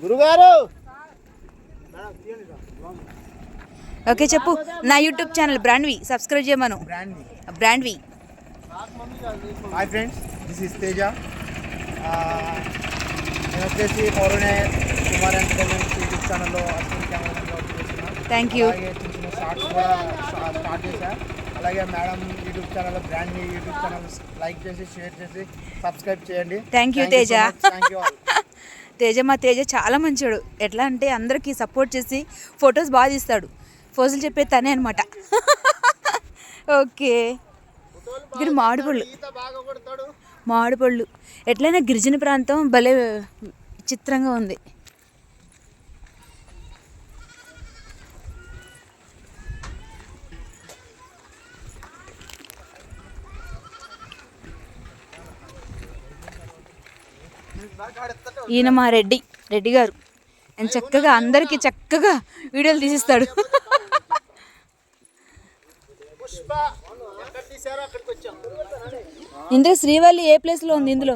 గురుగారు ఓకే చెప్పు. నా యూట్యూబ్ ఛానల్ బ్రాండ్వి సబ్స్క్రైబ్ చేయమను. బ్రాండ్వి. Hi friends, this is Teja. నేను వచ్చేసి పౌరునే కుమార్ ఎంటర్టైన్మెంట్ యూట్యూబ్ ఛానల్లో అసిస్టెంట్ కెమెరామెన్గా వర్క్ చేస్తున్నాను. Thank you. అలాగే చిన్న చిన్న షార్ట్స్ కూడా స్టార్ట్ చేశాను. అలాగే మేడం యూట్యూబ్ ఛానల్ బ్రాండ్ని యూట్యూబ్ ఛానల్ లైక్ చేసి షేర్ చేసి సబ్స్క్రైబ్ చేయండి. Thank you Teja. Thank you. మా తేజ చాలా మంచోడు. ఎట్లా అంటే అందరికీ సపోర్ట్ చేసి ఫొటోస్ బాగా తీస్తాడు. ఫోజులు చెప్పే తనే అనమాట. ఓకే. ఇక్కడ మామిడిపళ్ళు ఎట్లయినా గిరిజన ప్రాంతం భలే చిత్రంగా ఉంది. ఈయన మా రెడ్డి గారు. ఆయన చక్కగా అందరికీ చక్కగా వీడియోలు తీసిస్తాడు. ఇందులో శ్రీవల్లి ఏ ప్లేస్లో ఉంది? ఇందులో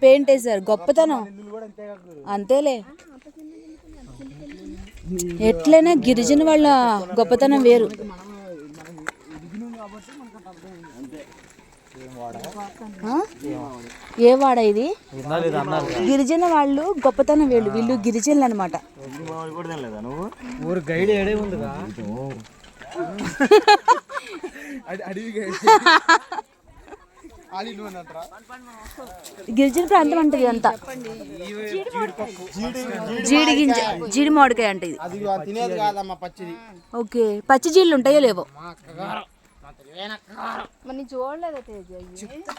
పెయింట్ వేసారు. గొప్పతనం అంతేలే. ఎట్లయినా గిరిజన వాళ్ళ గొప్పతనం వేరు. ఏ వాడ ఇది? గిరిజన వాళ్ళు గొప్పతనం వేళ్ళు. వీళ్ళు గిరిజనులు అనమాట. గిరిజన ప్రాంతం అంటే అంతా జీడి మామిడికాయ అంటే ఇది. ఓకే. పచ్చి జీళ్ళు ఉంటాయో లేవో చూడలేదు.